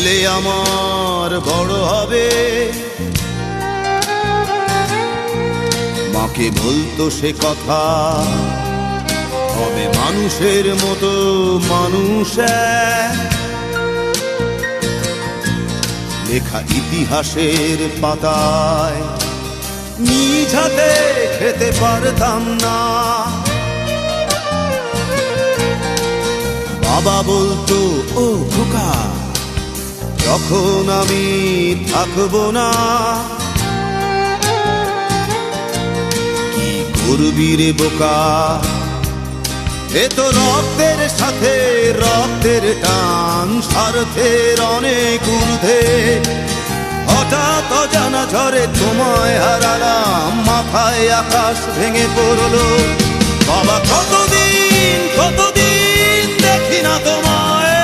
ছেলে আমার বড় হবে, মাকে বলতো সে কথা, হবে মানুষের মতো মানুষ। লেখা ইতিহাসের পাতায় নিজ হাতে খেতে পারতাম না। বাবা বলতো, ও খোকা, যখন আমি থাকবো না, কি করবি রে বোকা, এ তো রক্তের সাথে রক্তের টান, স্বার্থের অনেক ঊর্ধ্বে। হঠাৎ অজানা ঝড়ে তোমায় হারালাম, মাথায় আকাশ ভেঙে পড়লো। বাবা কতদিন কতদিন দেখি না তোমায়,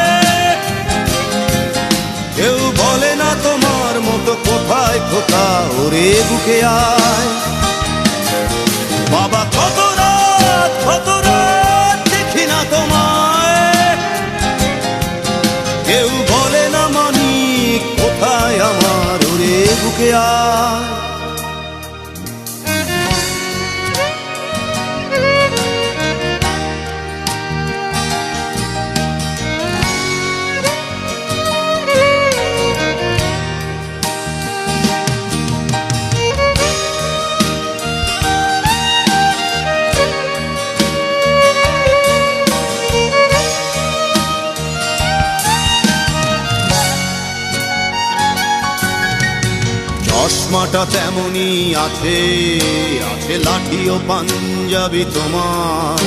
কেউ বলে না তোমার মতো কোথায় খোকা, ওরে বুকে আয়। বাবা কত রাত দেখি না তোমায়, কেউ বলে না মানিক কোথায় আমার, ওরে বুকে আয়। চশমাটা তেমনি আছে, আছে লাঠি ও পাঞ্জাবি তোমার,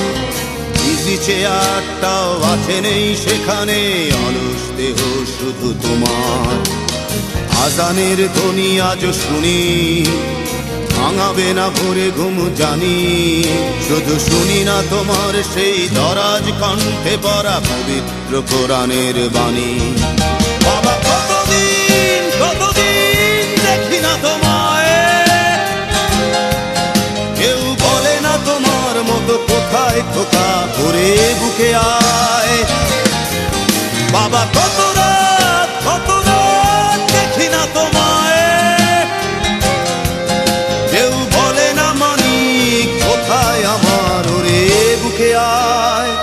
ইজি চেয়ারটাও আছে নেই সেখানে, অলস দেহ শুধু তোমার। আজানের ধ্বনি আজ শুনি, ভাঙাবে না ভোরে ঘুম জানি, শুধু শুনি না তোমার সেই দরাজ কণ্ঠে পড়া পবিত্র কোরআনের বাণী। বাবা কতদিন কতদিন দেখি না তোমায়, কেউ বলে না তোমার মতো কোথায় খোকা, ওরে বুকে আয়। বাবা কত রাত দেখি না তোমায়, কেউ বলে না মানিক কোথায় আমার, ওরে বুকে আয়।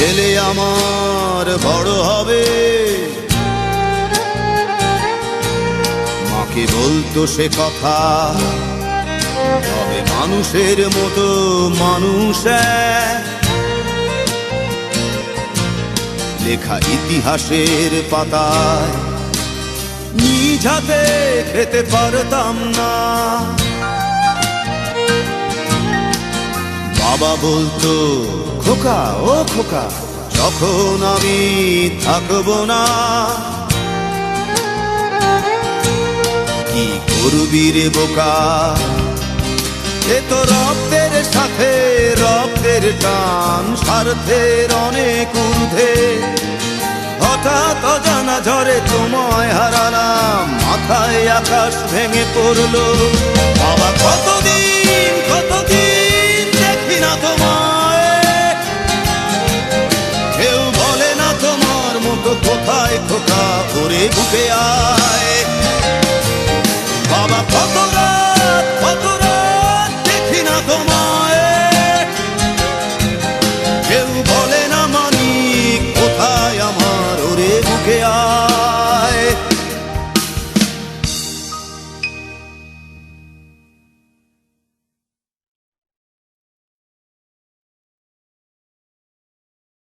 ছেলে আমার বড় হবে, মাকে বলতো সে কথা, হবে মানুষের মতো মানুষ। লেখা ইতিহাসের পাতায় নিজ হাতে খেতে পারতাম না। বাবা বলতো, খোকা ও খোকা, যখন আমি থাকবো না, কি করবি রে বোকা, এ তো রক্তের সাথে রক্তের টান, স্বার্থের অনেক ঊর্ধ্বে। হঠাৎ অজানা ঝড়ে তোমায় হারালাম, মাথায় আকাশ ভেঙে পড়লো। বাবা কতদিন কতদিন দেখি না তোমায়, কেউ বলে না তোমার মতো কোথায় খোকা, ওরে বুকে আয়।